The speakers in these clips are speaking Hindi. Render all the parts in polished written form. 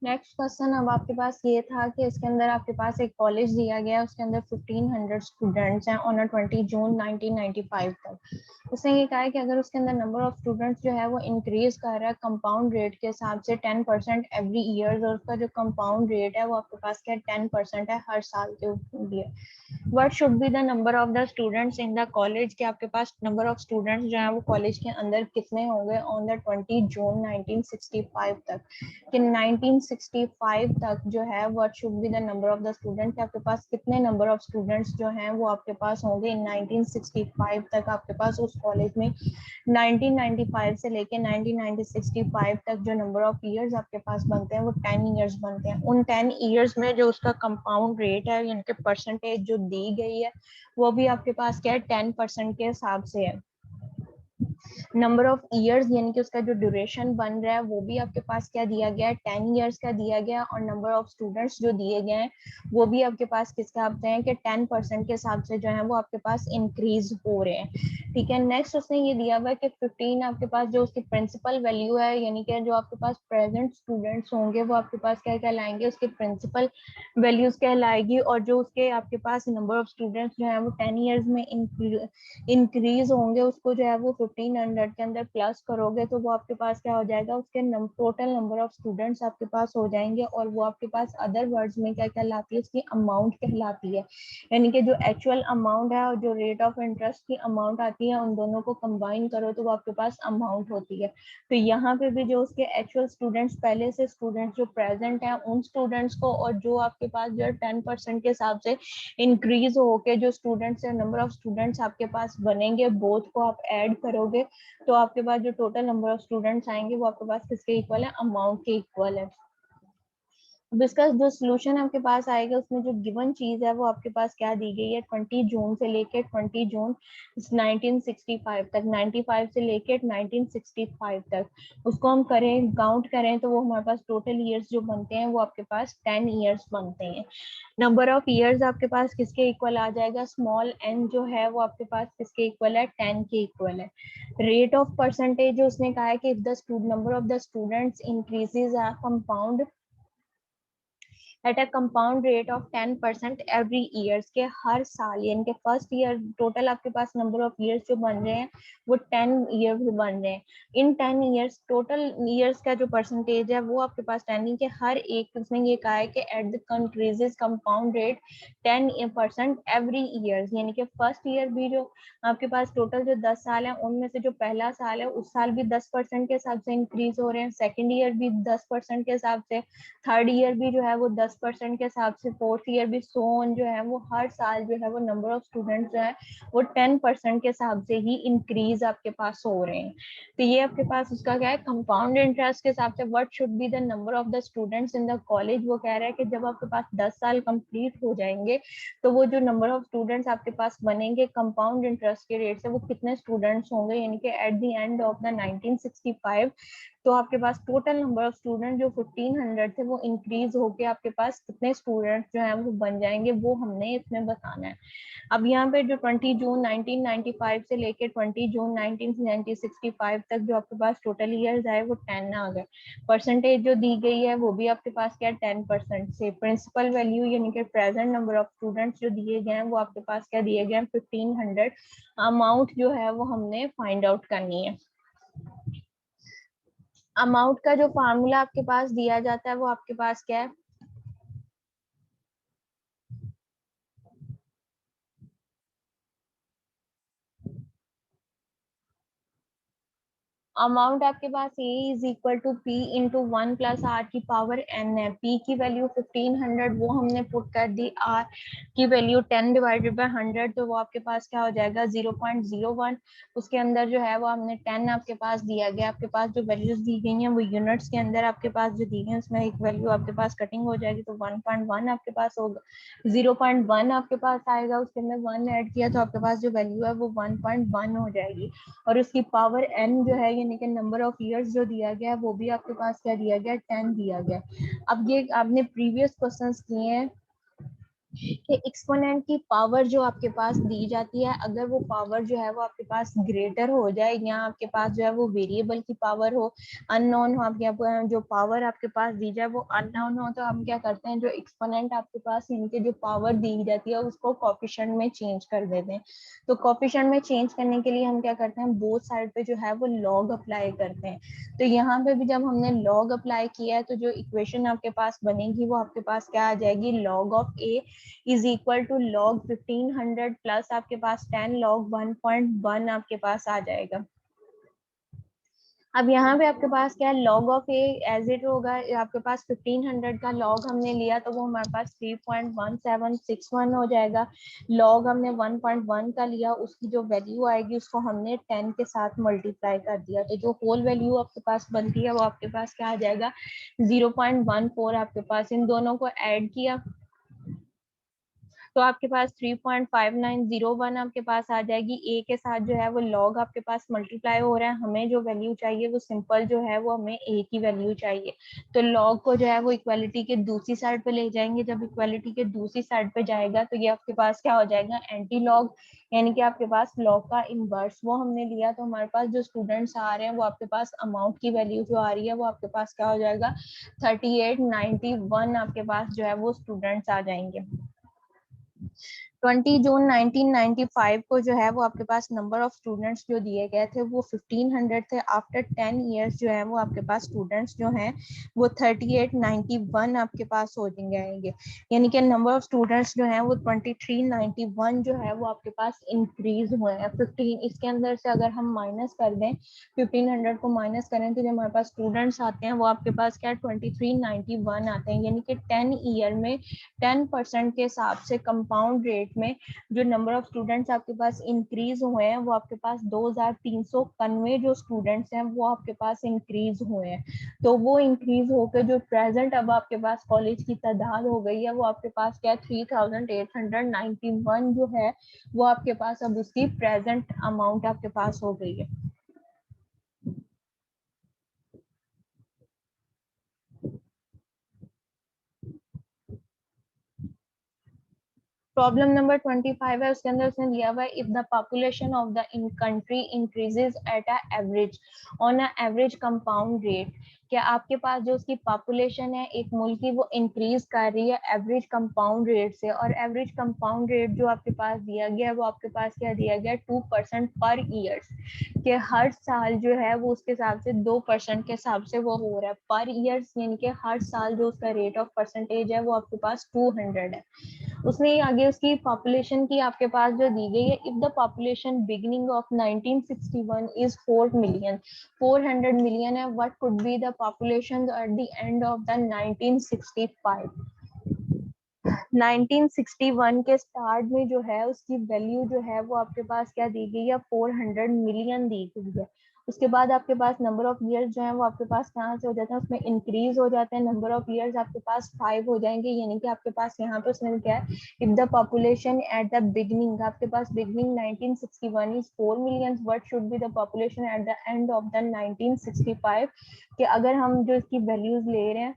नेक्स्ट क्वेश्चन अब आपके पास ये था कि इसके अंदर आपके पास एक कॉलेज दिया गया है, उसके अंदर 1500 स्टूडेंट्स हैं ऑन 20 जून 1995 तक। उसने ये कहा है कि अगर उसके अंदर नंबर ऑफ स्टूडेंट्स जो है वो इंक्रीज कर रहा है कंपाउंड रेट के हिसाब से 10% एवरी ईयर, और उसका जो कंपाउंड रेट है वो आपके पास क्या 10% है हर साल के लिए। What should be the number of the students in the college, के आपके पास नंबर ऑफ स्टूडेंट्स जो है वो कॉलेज के अंदर कितने होंगे ऑन द 20 जून 1965 तक, कि 1965 तक जो है what should be the number of the student, कि आपके पास कितने नंबर ऑफ स्टूडेंट्स जो हैं वो आपके पास होंगे इन 1965 तक आपके पास उस कॉलेज में। 1995 से लेके 1965 तक जो नंबर ऑफ ईयर्स आपके पास बनते हैं वो 10 ईयर्स बनते हैं। उन 10 ईयर्स में जो उसका कंपाउंड रेट है यानी कि परसेंटेज जो दी गई है वो भी आपके पास क्या है 10% के हिसाब से है। नंबर ऑफ ईयर्स यानी कि उसका जो ड्यूरेशन बन रहा है वो भी आपके पास क्या दिया गया है 10 ईयर्स का दिया गया, और नंबर ऑफ स्टूडेंट्स जो दिए गए हैं वो भी आपके पास किसके हिसाब से हैं कि 10% के हिसाब से जो है वो आपके पास इंक्रीज हो रहे हैं। ठीक है, नेक्स्ट उसने ये दिया हुआ है कि 15 आपके पास जो उसकी प्रिंसिपल वैल्यू है यानी कि जो आपके पास प्रेजेंट स्टूडेंट्स होंगे वो आपके पास क्या कहलाएंगे उसके प्रिंसिपल वैल्यूज कहलाएगी, और जो उसके आपके पास नंबर ऑफ स्टूडेंट्स जो है वो 10 ईयर्स में इंक्रीज होंगे उसको जो है वो 1500 के अंदर प्लस करोगे तो वो आपके पास क्या हो जाएगा उसके टोटल नंबर ऑफ स्टूडेंट्स आपके पास हो जाएंगे, और वो आपके पास अदर वर्ड्स में क्या कहलाती है उसकी अमाउंट कहलाती है। यानी कि जो एक्चुअल अमाउंट है और जो रेट ऑफ इंटरेस्ट की अमाउंट आती है उन दोनों को कंबाइन करो तो वो आपके पास अमाउंट होती है। तो यहाँ पे भी जो उसके एक्चुअल स्टूडेंट्स पहले से स्टूडेंट्स जो प्रेजेंट हैं उन स्टूडेंट्स को और जो आपके पास जो 10% के हिसाब से इंक्रीज होके जो स्टूडेंट्स है नंबर ऑफ स्टूडेंट्स आपके पास बनेंगे बोथ को आप ऐड करोगे तो आपके पास जो टोटल नंबर ऑफ स्टूडेंट्स आएंगे वो आपके पास किसके इक्वल है अमाउंट के इक्वल है। अब इसका जो सोल्यूशन आपके पास आएगा उसमें जो गिवन चीज है वो आपके पास क्या दी गई है 20 जून से लेके 20 जून 1965 तक, 95 से लेके 1965 तक उसको हम करें काउंट करें तो वो हमारे पास टोटल ईयर्स जो बनते हैं वो आपके पास 10 ईयर्स बनते हैं। नंबर ऑफ ईयर्स आपके पास किसके इक्वल आ जाएगा स्मॉल एन जो है वो आपके पास किसके इक्वल है 10 के इक्वल है। रेट ऑफ परसेंटेज जो उसने कहा है कि if the number of the students increases a compound at a compound rate of 10% every years, के हर साल यानी कि फर्स्ट ईयर टोटल आपके पास नंबर ऑफ ईयर्स जो बन रहे हैं वो 10 ईयर्स बन रहे हैं। इन 10 ईयर्स टोटल ईयर्स का जो परसेंटेज है वो आपके पास 10 के हर एक उसने ये कहा है कि एट द कंक्रीजेस कंपाउंड रेट 10% एवरी ईयर्स, यानी कि फर्स्ट ईयर भी जो आपके पास टोटल जो 10 साल है उनमें से जो पहला साल है उस साल भी 10% के हिसाब से इंक्रीज हो रहे हैं, सेकेंड ईयर भी 10% के हिसाब से, थर्ड ईयर भी जो है वो 10% के हिसाब से, फोर्थ ईयर भी सोन जो है वो हर साल जो है वो नंबर ऑफ स्टूडेंट्स जो है वो 10% के हिसाब से ही इंक्रीज आपके पास हो रहे हैं। तो ये आपके पास उसका क्या है कंपाउंड इंटरेस्ट के हिसाब से what should be the number of the students in the college, वो कह रहा है कि जब आपके पास 10 साल कंप्लीट हो जाएंगे तो वो जो नंबर ऑफ स्टूडेंट्स आपके पास बनेंगे कंपाउंड इंटरेस्ट के रेट से वो कितने स्टूडेंट्स होंगे, यानी कि at the end of the 1965 तो आपके पास टोटल नंबर ऑफ स्टूडेंट जो 1500 थे वो इंक्रीज होके आपके पास कितने स्टूडेंट जो है वो बन जाएंगे वो हमने इसमें बताना है। अब यहाँ पे जो 20 जून 1995 से लेके 20 जून 1965 तक जो आपके पास टोटल ईयर्स आए वो 10 आ गए। परसेंटेज जो दी गई है वो भी आपके पास क्या 10% से, प्रिंसिपल वैल्यू यानी कि प्रेजेंट नंबर ऑफ स्टूडेंट्स जो दिए गए हैं वो आपके पास क्या दिए गए हैं 1500, अमाउंट जो है वो हमने फाइंड आउट करनी है। अमाउंट का जो फार्मूला आपके पास दिया जाता है वो आपके पास क्या है अमाउंट आपके पास A is equal to P into 1 + r की पावर n है। p की वैल्यू 1500 वो हमने पुट कर दी, r की वैल्यू 10 डिवाइडेड बाय 100 तो वो आपके पास क्या हो जाएगा 0.01। उसके अंदर जो है वो हमने 10 आपके पास दिया गया, आपके पास जो वैल्यूज दी गई हैं वो यूनिट्स के अंदर आपके पास जो दी गई है उसमें एक वैल्यू आपके पास कटिंग हो जाएगी तो 1.1 आपके पास होगा, 0.1 आपके पास आएगा, उसके अंदर 1 ऐड किया तो आपके पास जो वैल्यू है वो 1.1 हो जाएगी, और उसकी पावर n जो है यानी कि नंबर ऑफ ईयर्स जो दिया गया है वो भी आपके पास क्या दिया गया 10 दिया गया। अब ये आपने प्रीवियस क्वेश्चंस किए हैं कि एक्सपोनेंट की पावर जो आपके पास दी जाती है, अगर वो पावर जो है वो आपके पास ग्रेटर हो जाए, या आपके पास जो है वो वेरिएबल की पावर हो, अननोन हो, आपके जो पावर आपके पास दी जाए वो अननोन हो, तो हम क्या करते हैं, जो एक्सपोनेंट आपके पास इनके जो पावर दी जाती है उसको कोफिशिएंट में चेंज कर देते हैं। तो कोफिशिएंट में चेंज करने के लिए हम क्या करते हैं, बोथ साइड पे जो है वो लॉग अप्लाई करते हैं। तो यहाँ पे भी जब हमने लॉग अप्लाई किया है, तो जो इक्वेशन आपके पास बनेगी वो आपके पास क्या आ जाएगी, log of A is equal to log 1500 plus आपके पास 10 लॉग 1.1 आपके पास आ जाएगा। अब यहाँ पे आपके पास क्या है, log of A as it होगा, आपके पास 1500 का लॉग हमने लिया तो वो हमारे पास 3.1761 हो जाएगा। लॉग हमने 1.1 का लिया, उसकी जो वैल्यू आएगी उसको हमने 10 के साथ मल्टीप्लाई कर दिया, तो जो होल वैल्यू आपके पास बनती है वो आपके पास क्या आ जाएगा, 0.14। आपके पास इन दोनों को ऐड किया तो आपके पास 3.5901 आपके पास आ जाएगी। ए के साथ जो है वो लॉग आपके पास मल्टीप्लाई हो रहा है, हमें जो वैल्यू चाहिए वो सिंपल जो है वो हमें ए की वैल्यू चाहिए। तो लॉग को जो है वो इक्वालिटी के दूसरी साइड पे ले जाएंगे, जब इक्वालिटी के दूसरी साइड पे जाएगा तो ये आपके पास क्या हो जाएगा, एंटी लॉग, यानी कि आपके पास लॉग का इनवर्स वो हमने लिया, तो हमारे पास जो स्टूडेंट्स आ रहे हैं वो आपके पास अमाउंट की वैल्यू जो आ रही है वो आपके पास क्या हो जाएगा, 3891 आपके पास जो है वो स्टूडेंट्स आ जाएंगे। 20 जून 1995 को जो है वो आपके पास नंबर ऑफ स्टूडेंट्स जो दिए गए थे वो 1500 थे। आफ्टर 10 इयर्स जो है वो आपके पास स्टूडेंट्स जो हैं वो 3891 आपके पास हो जाएंगे, यानी कि नंबर ऑफ स्टूडेंट्स जो हैं वो 2391 जो है वो आपके पास इंक्रीज हुए हैं। 15 इसके अंदर से अगर हम माइनस कर दें, 1500 को माइनस करें तो जो हमारे पास स्टूडेंट्स आते हैं वो आपके पास क्या 2391 आते हैं, यानी कि 10 ईयर में 10% के हिसाब से कंपाउंड रेट में जो नंबर ऑफ स्टूडेंट्स आपके पास इंक्रीज हुए हैं वो आपके पास 2391 जो स्टूडेंट्स हैं वो आपके पास इंक्रीज हुए हैं। तो वो इंक्रीज होकर जो प्रेजेंट अब आपके पास कॉलेज की तादाद हो गई है वो आपके पास क्या 3891 जो है वो आपके पास अब उसकी प्रेजेंट अमाउंट आपके पास हो गई है। प्रॉब्लम नंबर 25 है, उसके अंदर उसने दिया हुआ है, if the population of the in country increases at a average on a average compound rate, क्या आपके पास जो उसकी पॉपुलेशन है एक मुल्क की वो इंक्रीज कर रही है एवरेज कंपाउंड रेट से, और एवरेज कंपाउंड रेट जो आपके पास दिया गया है वो आपके पास क्या दिया गया है 2% पर ईयर्स, कि हर साल जो है वो उसके हिसाब से 2% के हिसाब से वो हो रहा है पर ईयर्स, यानी कि हर साल जो उसका रेट ऑफ परसेंटेज है वो आपके पास 200 है। उसने आगे उसकी पॉपुलेशन की आपके पास जो दी गई है, if the population beginning of 1961 is 4 million, 400 million है, what could be the population at the end of the 1965। 1961 के स्टार्ट में जो है उसकी वैल्यू जो है वो आपके पास क्या दी गई है 400 मिलियन दी गई है। उसके बाद आपके पास नंबर ऑफ ईयर्स जो है वो आपके पास कहाँ से हो जाते हैं, उसमें इंक्रीज हो जाते हैं, नंबर ऑफ ईयर्स आपके पास 5 हो जाएंगे, यानी कि आपके पास यहाँ पे उसने क्या है, if the population at the beginning, आपके पास beginning 1961 is 4 million, what should be the population at the end of the 1965, कि अगर हम जो इसकी वैल्यूज ले रहे हैं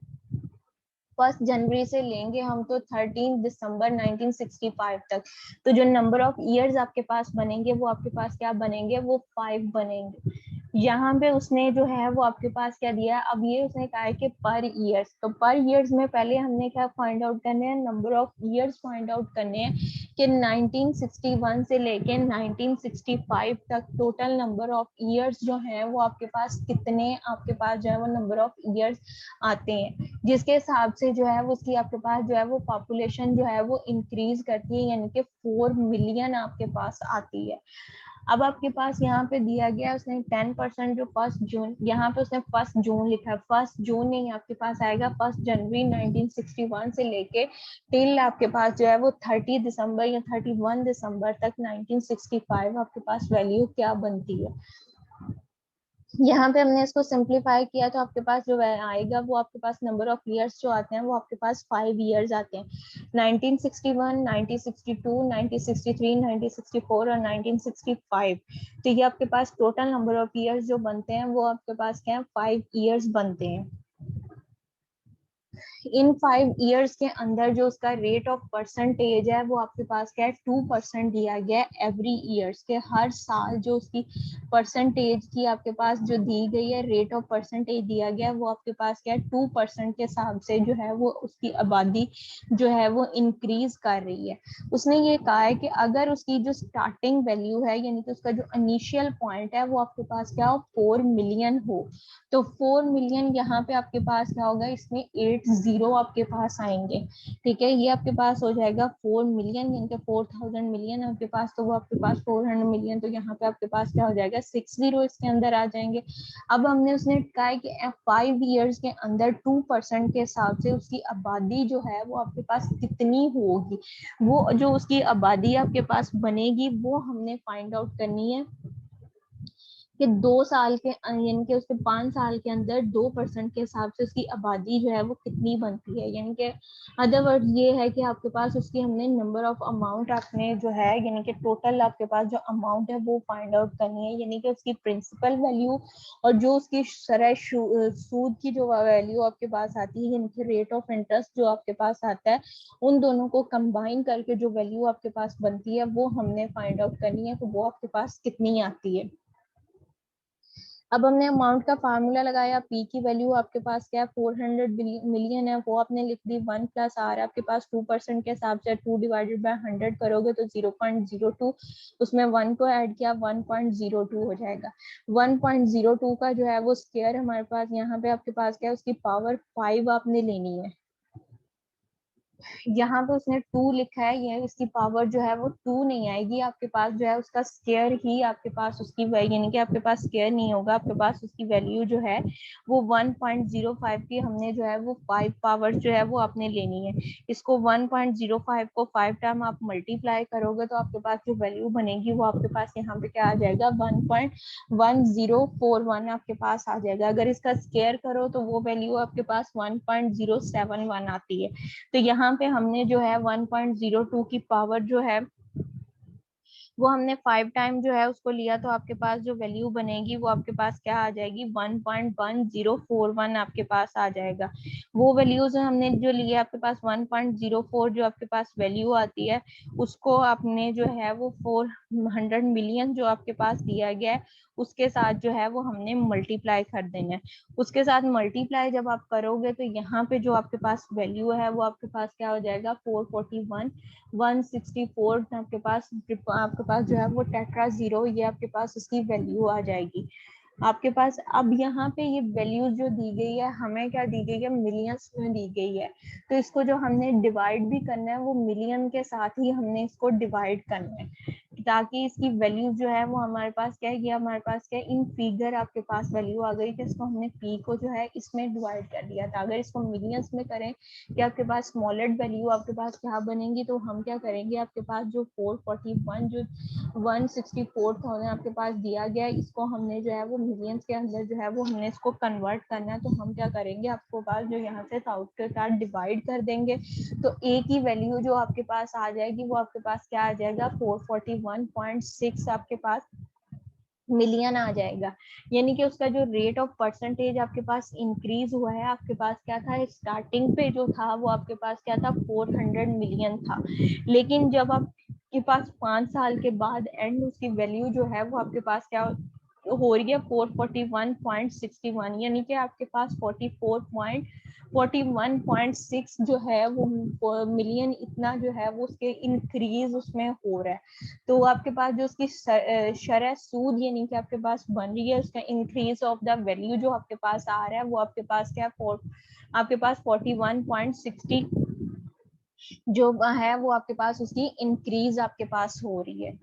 1 जनवरी से लेंगे हम तो 13 दिसंबर 1965 तक, तो जो नंबर ऑफ ईयर्स आपके पास बनेंगे वो आपके पास क्या बनेंगे, वो 5 बनेंगे। यहाँ पे उसने जो है वो आपके पास क्या दिया है, अब ये उसने कहा है कि पर ईयर्स, तो पर ईयर्स में पहले हमने क्या फाइंड आउट करने हैं, number of years find out करने हैं कि 1961 से लेके 1965 तक टोटल नंबर ऑफ ईयर्स जो हैं वो आपके पास कितने आपके पास जो है वो नंबर ऑफ ईयर्स आते हैं, जिसके हिसाब से जो है वो उसकी आपके पास जो है वो पॉपुलेशन जो है वो इंक्रीज करती है, यानी कि 4 मिलियन आपके पास आती है। अब आपके पास यहाँ पे दिया गया उसने 10% जो 1 जून, यहाँ पे उसने 1 जून लिखा है, 1 जून नहीं आपके पास आएगा 1 जनवरी 1961 से लेके टिल आपके पास जो है वो 30 दिसंबर या 31 दिसंबर तक 1965 आपके पास वैल्यू क्या बनती है। यहाँ पे हमने इसको सिंप्लीफाई किया तो आपके पास जो आएगा वो आपके पास नंबर ऑफ ईयर्स जो आते हैं वो आपके पास 5 ईयर्स आते हैं, 1961, 1962, 1963, 1964 और 1965। तो ये आपके पास टोटल नंबर ऑफ ईयर्स जो बनते हैं वो आपके पास क्या है 5 ईयर्स बनते हैं। इन 5 इयर्स के अंदर जो उसका रेट ऑफ परसेंटेज है वो आपके पास क्या है 2% दिया गया है एवरी ईयर्स के, हर साल जो उसकी परसेंटेज की आपके पास जो दी गई है रेट ऑफ परसेंटेज दिया गया है वो आपके पास क्या है 2% के हिसाब से जो है वो उसकी आबादी जो है वो इंक्रीज कर रही है। उसने ये कहा है कि अगर उसकी जो स्टार्टिंग वैल्यू है यानी कि उसका जो इनिशियल पॉइंट है वो आपके पास क्या हो 4 मिलियन हो, तो 4 मिलियन यहाँ पे आपके पास क्या होगा, इसमें 8 जीरो आपके पास आएंगे। ठीक है, ये आपके पास हो जाएगा 4 मिलियन यानी कि 4000 मिलियन आपके पास, तो वो आपके पास 400 मिलियन, तो यहाँ पे आपके पास क्या हो जाएगा 6 जीरो इसके अंदर आ जाएंगे। अब हमने उसने कहा है कि 5 इयर्स के अंदर 2% के हिसाब से उसकी आबादी जो है वो आपके पास कितनी होगी, वो जो उसकी आबादी आपके पास बनेगी वो हमने फाइंड आउट करनी है कि 2 साल के यानी कि उसके 5 साल के अंदर 2% के हिसाब से उसकी आबादी जो है वो कितनी बनती है। यानी कि अदर वर्ड ये है कि आपके पास उसकी हमने नंबर ऑफ अमाउंट आपने जो है यानी कि टोटल आपके पास जो अमाउंट है वो फाइंड आउट करनी है, यानी कि उसकी प्रिंसिपल वैल्यू और जो उसकी शरह सूद की जो वैल्यू आपके पास आती है यानी कि रेट ऑफ इंटरेस्ट जो आपके पास आता है, उन दोनों को कंबाइन करके जो वैल्यू आपके पास बनती है वो हमने फाइंड आउट करनी है, तो वो आपके पास कितनी आती है। अब हमने अमाउंट का फार्मूला लगाया, पी की वैल्यू आपके पास क्या है 400 मिलियन है, वो आपने लिख दी 1 प्लस आर आपके पास 2% के हिसाब से 2 डिवाइडेड बाय 100 करोगे तो 0.02, उसमें 1 को ऐड किया 1.02 हो जाएगा। 1.02 का जो है वो स्क्वायर हमारे पास यहाँ पे आपके पास क्या है उसकी पावर 5 आपने लेनी है। यहाँ पे उसने 2 लिखा है, ये इसकी पावर जो है वो 2 नहीं आएगी आपके पास, जो है उसका स्क्वायर ही आपके पास उसकी यानी कि आपके पास स्क्वायर नहीं होगा, आपके पास उसकी वैल्यू जो है वो 1.05 की हमने जो है वो 5 पावर जो है वो आपने लेनी है। इसको 1.05 को 5 टाइम आप मल्टीप्लाई करोगे तो आपके पास जो वैल्यू बनेगी वो आपके पास यहाँ पे क्या आ जाएगा 1.1041 आपके पास आ जाएगा। अगर इसका स्क्वायर करो तो वो वैल्यू आपके पास 1.071 आती है। तो यहाँ पे हमने जो है 1.02 की पावर जो है वो हमने 5 टाइम जो है उसको लिया, तो आपके पास जो वैल्यू बनेगी वो आपके पास क्या आ जाएगी 1.1041 आपके पास आ जाएगा। वो वैल्यूज हमने जो लिए आपके पास 1.04 जो आपके पास वैल्यू आती है उसको आपने जो है वो 400 मिलियन जो आपके पास दिया गया है उसके साथ जो है वो हमने मल्टीप्लाई कर देना है। उसके साथ मल्टीप्लाई जब आप करोगे तो यहाँ पे जो आपके पास वैल्यू है वो आपके पास क्या हो जाएगा 441 164 आपके पास जो है वो टेट्रा जीरो ये आपके पास उसकी वैल्यू आ जाएगी आपके पास। अब यहाँ पे ये वैल्यू जो दी गई है हमें क्या दी गई है मिलियंस में दी गई है, तो इसको जो हमने डिवाइड भी करना है वो मिलियन के साथ ही हमने इसको डिवाइड करना है ताकि इसकी वैल्यू जो है वो हमारे पास क्या है, ये हमारे पास क्या है इन फिगर आपके पास वैल्यू आ गई, तो इसको हमने पी को जो है इसमें डिवाइड कर दिया था। अगर इसको मिलियंस में करें कि आपके पास स्मॉलेस्ट वैल्यू आपके पास क्या बनेगी, तो हम क्या करेंगे आपके पास जो 441 जो 164,000 आपके पास दिया गया है इसको हमने जो है वो मिलियंस के अंदर जो है वो हमने इसको कन्वर्ट करना है, तो हम क्या करेंगे आपको पास जो यहाँ से 1000 के साथ डिवाइड कर देंगे तो ए की वैल्यू जो आपके पास आ जाएगी वो आपके पास क्या आ जाएगा 441.6 आपके पास मिलियन आ जाएगा। यानी कि उसका जो रेट ऑफ परसेंटेज आपके पास इंक्रीज हुआ है, आपके पास क्या था स्टार्टिंग पे जो था वो आपके पास क्या था 400 मिलियन था, लेकिन जब आपके पास 5 साल के बाद एंड उसकी वैल्यू जो है वो आपके पास क्या हो रही है 441.61, यानी कि आपके पास 41.6 जो है वो मिलियन इतना जो है वो उसके इंक्रीज उसमें हो रहा है। तो आपके पास जो उसकी शरह सूद यानी कि आपके पास बन रही है उसका इंक्रीज ऑफ द वैल्यू जो आपके पास आ रहा है वो आपके पास क्या आपके पास 41.60 जो है वो आपके पास उसकी इंक्रीज आपके पास हो रही है।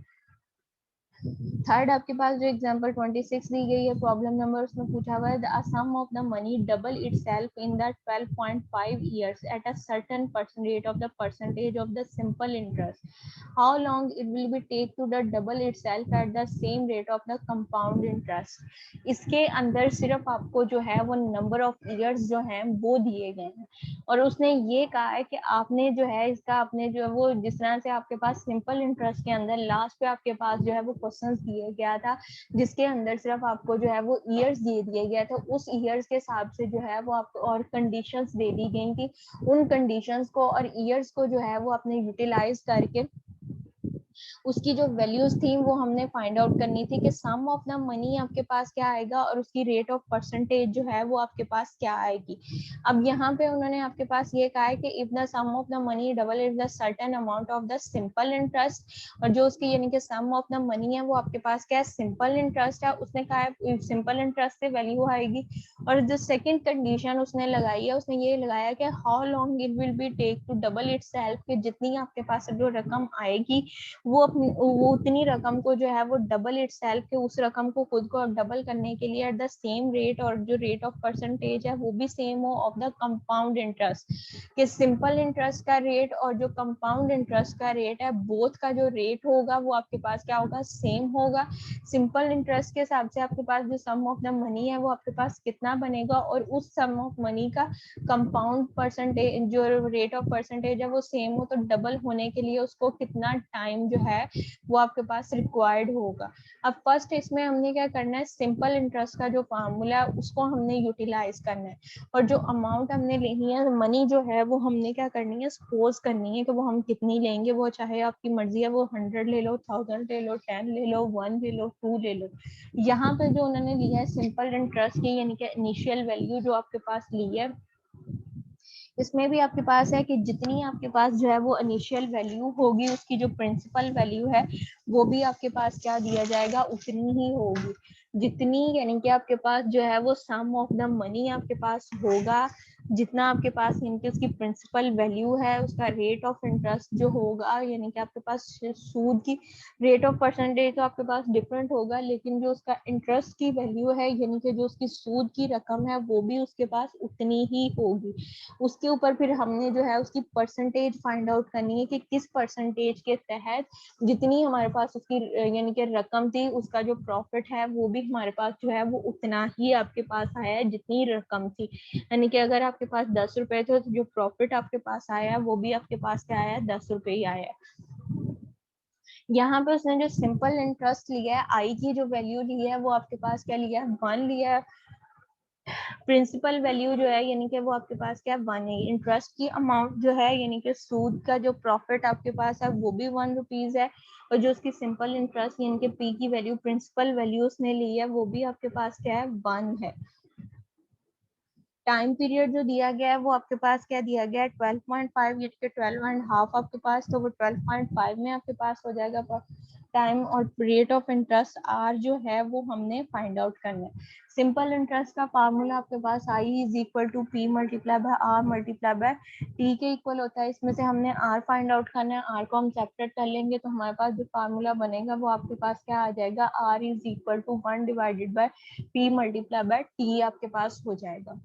थर्ड आपके पास जो एग्जांपल 26 दी गई है प्रॉब्लम नंबर उसमें पूछा हुआ है the sum of the money double itself in the 12.5 years at a certain percent rate of the percentage of the simple interest, how long it will be take to the double itself at the same rate of the compound interest। इसके अंदर सिर्फ आपको जो है वो नंबर ऑफ ईयर्स जो है वो दिए गए हैं और उसने ये कहा है कि आपने जो है इसका आपने जो है वो जिस तरह से आपके पास सिंपल इंटरेस्ट के अंदर लास्ट पे आपके पास जो है वो क्वेश्चंस दिए गया था, जिसके अंदर सिर्फ आपको जो है वो ईयर्स दे दिए गए थे, उस ईयर्स के हिसाब से जो है वो आपको और कंडीशंस दे दी गई थी, उन कंडीशंस को और ईयर्स को जो है वो आपने यूटिलाइज करके उसकी जो वैल्यूज थी वो हमने फाइंड आउट करनी थी कि सम ऑफ द मनी आपके पास क्या आएगा और उसकी रेट ऑफ परसेंटेज जो है वो आपके पास क्या आएगी। अब यहाँ पे उन्होंने आपके पास ये कहा है कि if the sum of the money double if the certain amount of the simple interest, और जो उसकी यानी कि सम ऑफ द मनी है वो आपके पास क्या है, सिंपल इंटरेस्ट है। उसने कहा है सिंपल इंटरेस्ट से वैल्यू आएगी। और जो सेकंड कंडीशन उसने लगाई है, उसने ये लगाया कि how long it will be take to double itself, कि जितनी आपके पास जो रकम आएगी वो उतनी रकम को जो है वो डबल इटसेल्फ के उस रकम को खुद को डबल करने के लिए एट द सेम रेट, और जो रेट ऑफ परसेंटेज है वो भी सेम हो ऑफ द कंपाउंड इंटरेस्ट, कि सिंपल इंटरेस्ट का रेट और जो कंपाउंड इंटरेस्ट का रेट है बोथ का जो रेट होगा वो आपके पास क्या होगा, सेम होगा। सिंपल इंटरेस्ट के हिसाब से आपके पास जो सम ऑफ द मनी है वो आपके पास कितना बनेगा, और उस सम ऑफ मनी का कंपाउंड परसेंटेज जो रेट ऑफ परसेंटेज है वो सेम हो, तो डबल होने के लिए उसको कितना टाइम जो है वो आपके पास रिक्वायर्ड होगा। अब फर्स्ट इसमें हमने क्या करना है, सिंपल इंटरेस्ट का जो फार्मूला है उसको हमने यूटिलाइज करना है, और जो अमाउंट हमने लेनी है मनी जो है वो हमने क्या करनी है, सपोज करनी है कि वो हम कितनी लेंगे, वो चाहे आपकी मर्जी है, वो 100 ले लो, 1000 ले लो, 10 ले लो, 1 ले लो, 2 ले लो। यहाँ पे जो उन्होंने लिया है सिंपल इंटरेस्ट की यानी कि इनिशियल वैल्यू जो आपके पास ली है, इसमें भी आपके पास है कि जितनी आपके पास जो है वो इनिशियल वैल्यू होगी उसकी जो प्रिंसिपल वैल्यू है वो भी आपके पास क्या दिया जाएगा, उतनी ही होगी जितनी, यानी कि आपके पास जो है वो सम ऑफ द मनी आपके पास होगा, जितना आपके पास यानी कि उसकी प्रिंसिपल वैल्यू है, उसका रेट ऑफ इंटरेस्ट जो होगा, यानी कि आपके पास सूद की रेट ऑफ परसेंटेज तो आपके पास डिफरेंट होगा, लेकिन जो उसका इंटरेस्ट की वैल्यू है यानी कि जो उसकी सूद की रकम है वो भी उसके पास उतनी ही होगी। उसके ऊपर फिर हमने जो है उसकी परसेंटेज फाइंड आउट करनी है कि किस परसेंटेज के तहत जितनी हमारे पास उसकी यानी कि रकम थी उसका जो प्रॉफिट है वो भी हमारे पास जो है वो उतना ही आपके पास आया है जितनी रकम थी। यानी कि अगर आपके पास 10 रुपए थे तो जो प्रॉफिट आपके पास आया है वो भी आपके पास क्या आया है, 10 रुपए ही आया है। यहाँ पे उसने जो सिंपल इंटरेस्ट लिया है, आई की जो वैल्यू ली है वो आपके पास क्या लिया है, 1 लिया है। प्रिंसिपल वैल्यू जो है यानी कि वो आपके पास क्या बने, इंटरेस्ट की अमाउंट जो है यानी कि सूद का जो प्रॉफिट आपके पास है वो भी 1 रुपीज है, और जो उसकी सिंपल इंटरेस्ट यानी कि पी की वैल्यू प्रिंसिपल वैल्यू उसने ली है वो भी आपके पास क्या है, 1 है। टाइम पीरियड जो दिया गया है वो आपके पास क्या दिया गया है, 12.5 यानी कि 12 एंड हाफ आपके पास, तो वो 12.5 में आपके पास हो जाएगा टाइम, और रेट ऑफ इंटरेस्ट आर जो है वो हमने फाइंड आउट करना है। सिंपल इंटरेस्ट का फार्मूला आपके पास I is equal to P multiply by R multiply by T के इक्वल होता है। इसमें से हमने आर फाइंड आउट करना है, आर को हम सेपरेट कर लेंगे तो हमारे पास जो फार्मूला बनेगा वो आपके पास क्या आ जाएगा, R is equal to 1 divided by P multiply by T आपके पास हो जाएगा।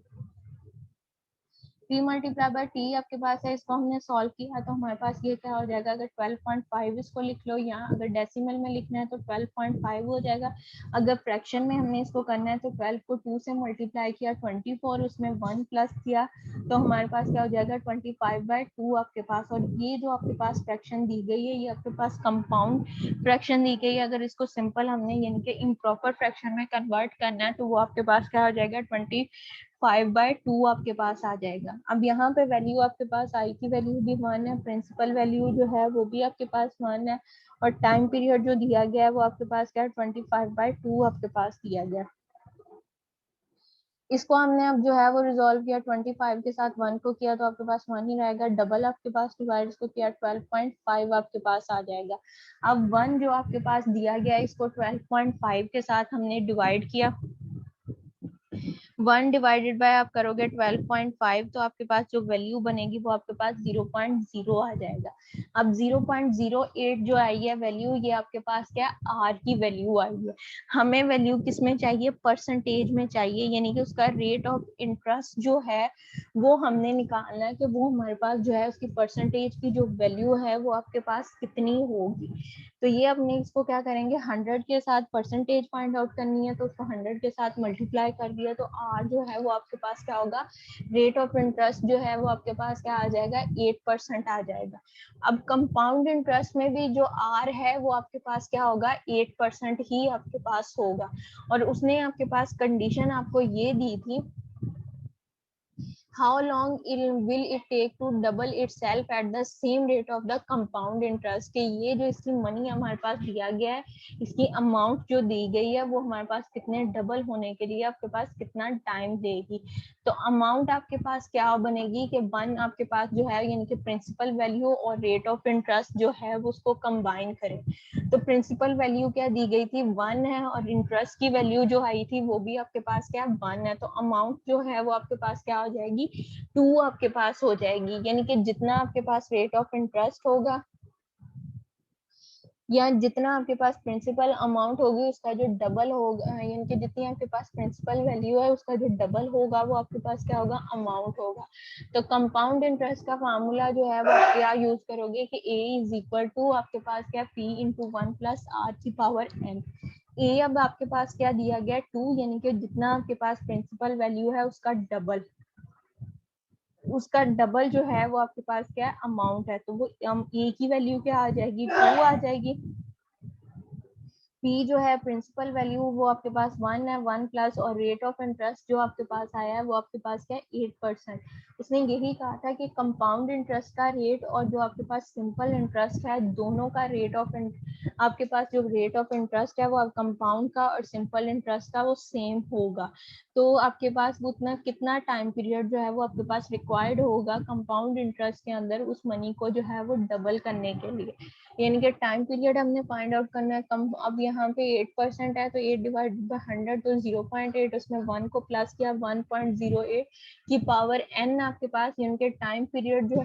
पी मल्टीप्लाई बाय टी आपके पास है, इसको हमने सॉल्व किया तो हमारे पास ये क्या हो जाएगा, अगर 12.5 इसको लिख लो, यहाँ अगर डेसिमल में लिखना है तो 12.5 हो जाएगा। अगर फ्रैक्शन में हमने इसको करना है तो 12 को 2 से मल्टीप्लाई किया, 24 उसमें 1 प्लस किया तो हमारे पास क्या हो जाएगा 25/2 आपके पास। और ये जो आपके पास फ्रैक्शन दी गई है ये आपके पास कंपाउंड फ्रैक्शन दी गई है, अगर इसको सिंपल हमने यानी कि इम्प्रॉपर फ्रैक्शन में कन्वर्ट करना है तो वो आपके पास क्या हो जाएगा 5/2 आपके पास आ जाएगा। अब यहाँ पे वैल्यू आपके पास आई की वैल्यू भी 1 है, प्रिंसिपल वैल्यू जो है वो भी आपके पास 1 है, और टाइम पीरियड जो दिया गया है वो आपके पास क्या है 25/2 आपके पास दिया गया। इसको हमने अब जो है वो रिजोल्व किया, 25 के साथ 1 को किया तो आपके पास 1 ही रहेगा, डबल आपके पास डिवाइड इसको किया 12.5 आपके पास आ जाएगा। अब 1 जो आपके पास दिया गया है इसको 12.5 के साथ हमने डिवाइड किया, 1 डिवाइडेड बाय आप करोगे 12.5 तो आपके पास जो वैल्यू बनेगी वो आपके पास 0.0 आ जाएगा। अब 0.08 जो आई है वैल्यू, ये आपके पास क्या आर की वैल्यू आई है। हमें वैल्यू किस में चाहिए, परसेंटेज में चाहिए, यानी कि उसका रेट ऑफ इंटरेस्ट जो है वो हमने निकालना है कि वो हमारे पास जो है उसकी परसेंटेज की जो वैल्यू है वो आपके पास कितनी होगी। तो ये अपने इसको क्या करेंगे, 100 के साथ परसेंटेज फाइंड आउट करनी है तो उसको 100 के साथ मल्टीप्लाई कर दिया तो आर जो है वो आपके पास क्या होगा, रेट ऑफ इंटरेस्ट जो है वो आपके पास क्या आ जाएगा 8% आ जाएगा। अब कंपाउंड इंटरेस्ट में भी जो आर है वो आपके पास क्या होगा 8% ही आपके पास होगा। और उसने आपके पास कंडीशन आपको ये दी थी, how long will it take to double itself at the same rate of the compound interest, कि ये जो इसकी मनी हमारे पास दिया गया है, इसकी अमाउंट जो दी गई है वो हमारे पास कितने डबल होने के लिए आपके पास कितना टाइम देगी। तो अमाउंट आपके पास क्या बनेगी कि वन आपके पास जो है यानी कि प्रिंसिपल वैल्यू और रेट ऑफ इंटरेस्ट जो है वो उसको कंबाइन करें। तो प्रिंसिपल वैल्यू क्या दी गई थी 1 है, और इंटरेस्ट की वैल्यू जो आई थी वो भी आपके पास क्या 1 है। तो अमाउंट जो है वो आपके पास क्या हो जाएगी 2 आपके पास हो जाएगी, यानी कि जितना आपके पास रेट ऑफ इंटरेस्ट होगा या जितना आपके पास प्रिंसिपल अमाउंट होगी उसका जो डबल होगा, यानी कि जितनी आपके पास प्रिंसिपल वैल्यू है उसका जो डबल होगा वो आपके पास क्या होगा अमाउंट होगा। तो कंपाउंड इंटरेस्ट का फार्मूला जो है वो आप क्या यूज करोगे कि a इज इक्वल टू आपके पास क्या p इंटू 1 प्लस r की पावर n। a अब आपके पास क्या दिया गया 2, यानी कि जितना आपके पास प्रिंसिपल वैल्यू है उसका डबल जो है वो आपके पास क्या है अमाउंट है। तो वो a की वैल्यू क्या आ जाएगी 2 आ जाएगी। P जो है प्रिंसिपल वैल्यू वो आपके पास 1 है, 1 प्लस और रेट ऑफ इंटरेस्ट जो आपके पास आया है वो आपके पास क्या है 8%। उसने यही कहा था कि कंपाउंड इंटरेस्ट का रेट और जो आपके पास सिंपल इंटरेस्ट है दोनों का रेट ऑफ आपके पास जो रेट ऑफ इंटरेस्ट है वो कंपाउंड का और सिंपल इंटरेस्ट का वो सेम होगा। तो आपके पास वो उतना कितना टाइम पीरियड जो है वो आपके पास रिक्वायर्ड होगा कंपाउंड इंटरेस्ट के अंदर उस मनी को जो है वो डबल करने के लिए, यानी कि टाइम पीरियड हमने फाइंड आउट करना है। कम अब यहाँ पे 8% है तो 8 डिवाइड बाय 100 तो 0.8, उसमें 1 को प्लस किया 1.08 की पावर n आपके पास, यानी कि टाइम पीरियड जो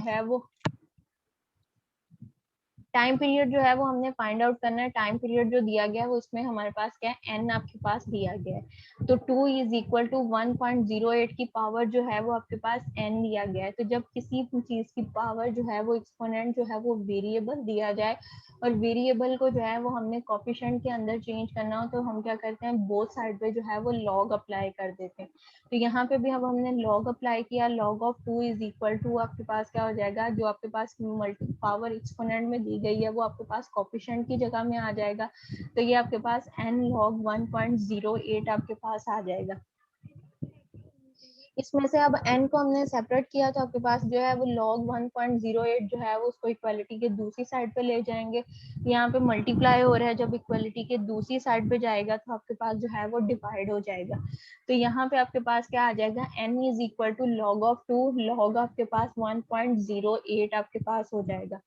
है वो हमने फाइंड आउट करना है। टाइम पीरियड जो दिया गया है वो इसमें हमारे पास क्या है n आपके पास दिया गया है। तो 2 इज इक्वल टू 1.08 की पावर जो है वो आपके पास n दिया गया है। तो जब किसी चीज की पावर जो है वो एक्सपोनेंट जो है वो वेरिएबल दिया जाए और वेरिएबल को जो है वो हमने कोफिशिएंट के अंदर चेंज करना हो तो हम क्या करते हैं बोथ साइड पे जो है वो लॉग अप्लाई कर देते हैं। तो यहाँ पे भी अब हमने लॉग अप्लाई किया, log of 2 is equal to आपके पास क्या हो जाएगा जो आपके पास मल्टी पावर एक्सपोनेंट में दी गई है वो आपके पास कोफिशिएंट की जगह में आ जाएगा। तो ये आपके पास n log 1.08 आपके पास आ जाएगा। इसमें से अब n को हमने सेपरेट किया तो आपके पास जो है वो log 1.08 जो है वो उसको इक्वालिटी के दूसरी साइड पे ले जाएंगे। यहाँ पे मल्टीप्लाई हो रहा है, जब इक्वालिटी के दूसरी साइड पे जाएगा तो आपके पास जो है वो डिवाइड हो जाएगा। तो यहाँ पे आपके पास क्या आ जाएगा n is equal to log of 2, log आपके पास 1.08 आपके पास हो जाएगा।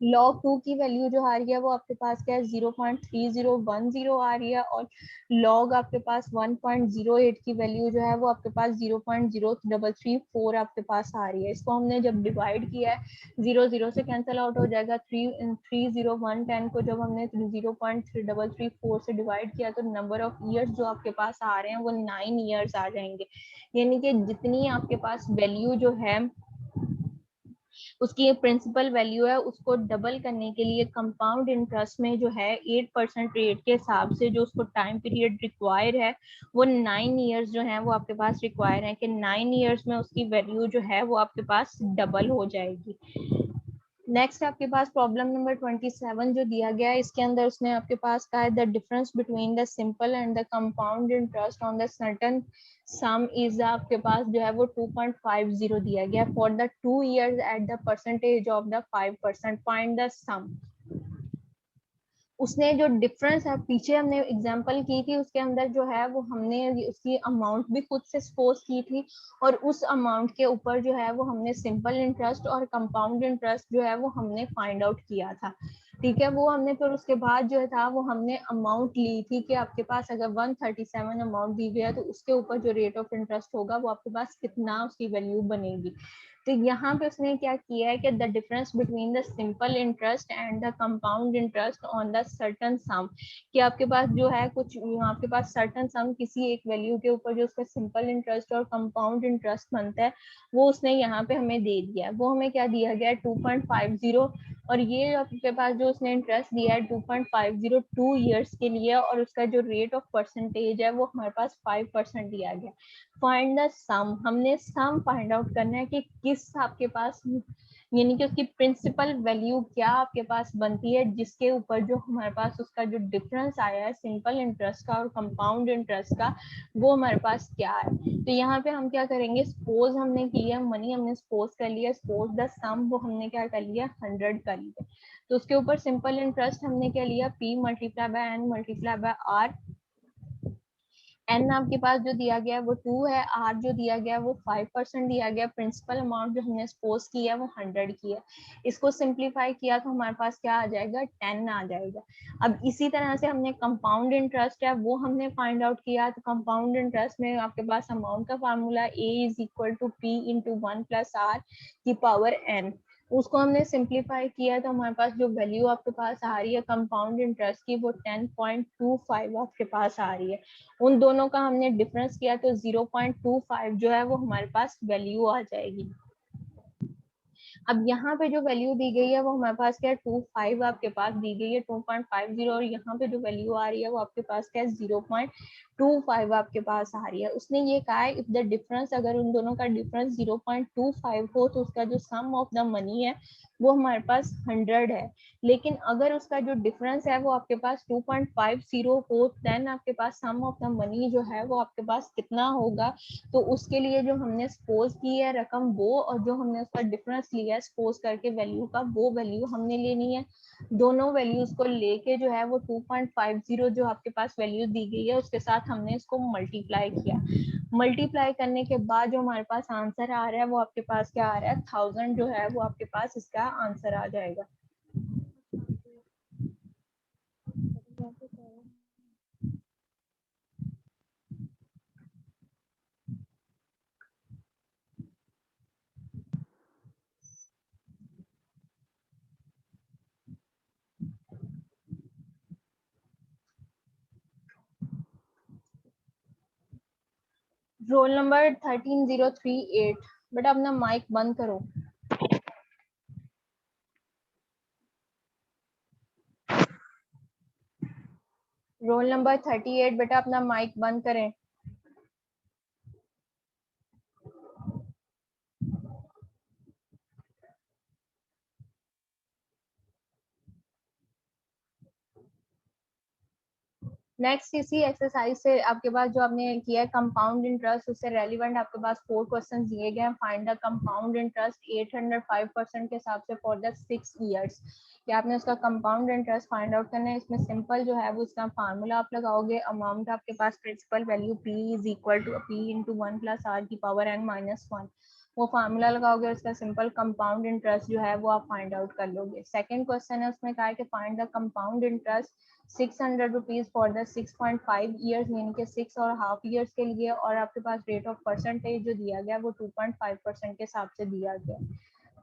log 2 की वैल्यू जो आ रही है वो आपके पास क्या है 0.3010 आ रही है, और log आपके पास 1.08 की वैल्यू जो है वो आपके पास 0.0334 आपके पास आ रही है। इसको हमने जब डिवाइड किया है 0 से कैंसिल आउट हो जाएगा। 30110 को जब हमने 0.334 से डिवाइड किया तो नंबर ऑफ ईयर्स जो आपके पास आ रहे हैं वो 9 ईयर्स आ जाएंगे। यानी कि जितनी आपके पास वैल्यू जो है उसकी प्रिंसिपल वैल्यू है उसको डबल करने के लिए कंपाउंड इंटरेस्ट में जो है 8% रेट के हिसाब से जो उसको टाइम पीरियड रिक्वायर है वो 9 ईयर्स जो है वो आपके पास रिक्वायर है कि 9 ईयर्स में उसकी वैल्यू जो है वो आपके पास डबल हो जाएगी। नेक्स्ट आपके पास प्रॉब्लम नंबर 27 जो दिया गया है इसके अंदर उसने आपके पास कहा है the difference between the simple and the compound interest on the certain sum is आपके पास जो है वो 2.50 दिया गया for the 2 years at the percentage of the 5%, find the sum. उसने जो डिफरेंस है पीछे हमने एग्जांपल की थी उसके अंदर जो है वो हमने उसकी अमाउंट भी खुद से सपोज की थी और उस अमाउंट के ऊपर जो है वो हमने सिंपल इंटरेस्ट और कंपाउंड इंटरेस्ट जो है वो हमने फाइंड आउट किया था। ठीक है, वो हमने फिर उसके बाद जो था वो हमने अमाउंट ली थी कि आपके पास अगर 137 अमाउंट दी गई है तो उसके ऊपर जो रेट ऑफ इंटरेस्ट होगा वो आपके पास कितना उसकी वैल्यू बनेगी। तो यहाँ पे उसने क्या किया है कि the difference between the simple interest and the compound interest on the certain सम, कि आपके पास जो है कुछ आपके पास सर्टन सम किसी एक वैल्यू के ऊपर जो उसका सिंपल इंटरेस्ट और कंपाउंड इंटरेस्ट बनता है वो उसने यहाँ पे हमें दे दिया है। वो हमें क्या दिया गया है 2.50, और ये आपके पास जो उसने इंटरेस्ट दिया है 2.50 2 ईयर्स के लिए, और उसका जो रेट ऑफ परसेंटेज है वो हमारे पास 5% दिया गया। फाइंड द सम, हमने सम फाइंड आउट करना है कि किस आपके पास, यानी कि उसकी प्रिंसिपल वैल्यू क्या आपके पास बनती है, जिसके ऊपर जो हमारे पास उसका जो डिफरेंस आया है सिंपल इंटरेस्ट का और कंपाउंड इंटरेस्ट का, वो हमारे पास क्या है। तो यहाँ पे हम क्या करेंगे, सपोज हमने किया मनी, हमने सपोज कर लिया, सपोज द सम वो हमने क्या कर लिया 100 कर लिया। तो उसके ऊपर सिंपल इंटरेस्ट हमने क्या लिया, P multiply by N multiply by R। N आपके पास जो दिया गया है वो 2 है, आर जो दिया गया है वो 5% दिया गया, प्रिंसिपल अमाउंट जो हमने सपोज किया है वो 100 की है। इसको सिंप्लीफाई किया तो हमारे पास क्या आ जाएगा, 10 आ जाएगा। अब इसी तरह से हमने कंपाउंड इंटरेस्ट है वो हमने फाइंड आउट किया, तो कंपाउंड इंटरेस्ट में आपके पास अमाउंट का formula A is equal to P into 1 plus R की पावर एन। उसको हमने सिंप्लीफाई किया तो हमारे पास जो वैल्यू आपके पास आ रही है कंपाउंड इंटरेस्ट की वो 10.25 आपके पास आ रही है। उन दोनों का हमने डिफरेंस किया तो 0.25 जो है वो हमारे पास वैल्यू आ जाएगी। अब यहाँ पे जो वैल्यू दी गई है वो हमारे पास क्या है 25 आपके पास दी गई है 2.50, और यहाँ पे जो वैल्यू आ रही है वो आपके पास क्या है 0.25 आपके पास आ रही है। उसने ये कहा है इफ द डिफरेंस, अगर उन दोनों का डिफरेंस 0.25 हो तो उसका जो सम ऑफ द मनी है वो हमारे पास 100 है। लेकिन अगर उसका जो डिफरेंस है वो आपके पास 2.50 हो, देन आपके पास सम ऑफ द मनी जो है वो आपके पास कितना होगा। तो उसके लिए जो हमने सपोज की है रकम वो, और जो हमने उसका डिफरेंस लिया है सपोज करके वैल्यू का, वो वैल्यू हमने लेनी है। दोनों वैल्यूज को लेके जो है वो 2.50 जो आपके पास वैल्यू दी गई है उसके साथ हमने इसको मल्टीप्लाई किया। मल्टीप्लाई करने के बाद जो हमारे पास आंसर आ रहा है वो आपके पास क्या आ रहा है 1000 जो है वो आपके पास इसका आंसर आ जाएगा। Roll number 13038। बेटा अपना माइक बंद करो। रोल नंबर 38 बेटा अपना माइक बंद करें। नेक्स्ट इसी एक्सरसाइज से आपके पास जो आपने किया है कंपाउंड इंटरेस्ट, उससे रेलिवेंट आपके पास 4 क्वेश्चन दिए गए हैं। फाइंड द कंपाउंड इंटरेस्ट 805% के हिसाब से फॉर द 6 इयर्स। कि आपने उसका कंपाउंड इंटरेस्ट फाइंड आउट करना है। इसमें सिंपल जो है वो इसका फार्मूला आप लगाओगे। अमाउंट आपके पास principal value P is equal to P into 1 plus R की पावर n माइनस 1, वो फार्मूला लगाओगे और इसका सिंपल कंपाउंड इंटरेस्ट जो है वो आप फाइंड आउट कर लोगे। सेकंड क्वेश्चन है उसमें कहा है कि find the compound interest 600 rupees for the 6.5 years, यानी कि 6.5 ईयर्स के लिए, और आपके पास रेट ऑफ परसेंटेज जो दिया गया वो 2.5% के हिसाब से दिया गया।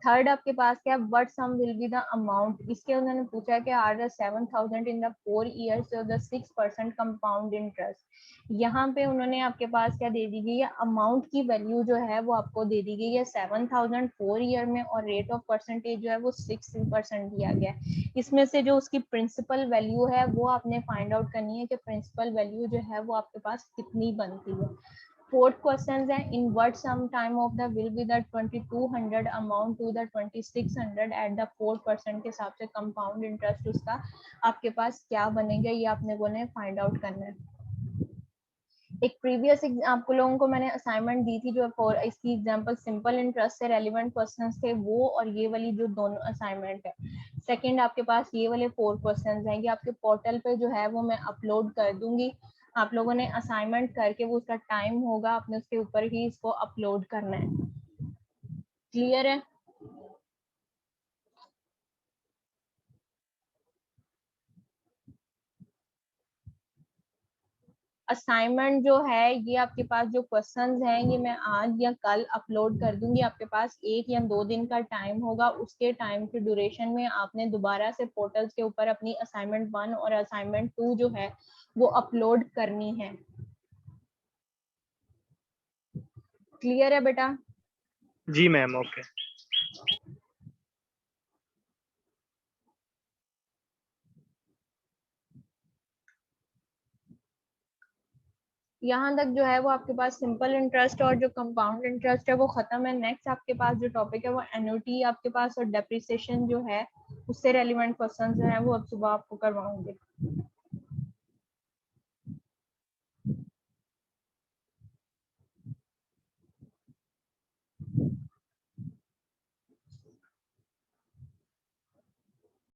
थर्ड आपके पास क्या, what sum will be the amount, इसके उन्होंने पूछा कि R the 7000 in the 4 years of the 6% compound interest. यहाँ पे उन्होंने आपके पास क्या दे दी गई है, अमाउंट की वैल्यू जो है वो आपको दे दी गई है 7000 4 ईयर में, और रेट ऑफ परसेंटेज जो है वो 6% दिया गया है। इसमें से जो उसकी प्रिंसिपल वैल्यू है वो आपने फाइंड आउट करनी है कि प्रिंसिपल वैल्यू जो है वो आपके पास कितनी बनती है। फोर्थ क्वेश्चन है in what sum time of the will be the 2200 amount to the 2600 at the 4% के हिसाब से कंपाउंड इंटरेस्ट उसका आपके पास क्या बनेगा, ये आपने बोले फाइंड आउट करना है। एक प्रीवियस आपको लोगों को मैंने असाइनमेंट दी थी जो फॉर इसकी एग्जांपल सिंपल इंटरेस्ट से रेलिवेंट क्वेश्चंस थे वो, और ये वाली जो दोनों असाइनमेंट है। सेकंड आपके पास ये वाले 4 क्वेश्चंस हैं, ये आपके पोर्टल पे जो है वो मैं अपलोड कर दूंगी। आप लोगों ने असाइनमेंट करके वो उसका टाइम होगा, आपने उसके ऊपर ही इसको अपलोड करना है। क्लियर है? असाइनमेंट जो है ये आपके पास जो क्वेश्चंस हैं ये मैं आज या कल अपलोड कर दूंगी। आपके पास 1 या 2 दिन का टाइम होगा, उसके टाइम के ड्यूरेशन में आपने दोबारा से पोर्टल्स के ऊपर अपनी असाइनमेंट 1 और असाइनमेंट 2 जो है वो अपलोड करनी है। क्लियर है बेटा? जी मैम, ओके। यहाँ तक जो है वो आपके पास सिंपल इंटरेस्ट और जो कंपाउंड इंटरेस्ट है वो खत्म है। नेक्स्ट आपके पास जो टॉपिक है वो एन्युटी आपके पास और डेप्रिसिएशन जो है उससे रेलिवेंट क्वेश्चन जो है वो अब सुबह आपको करवाऊंगी।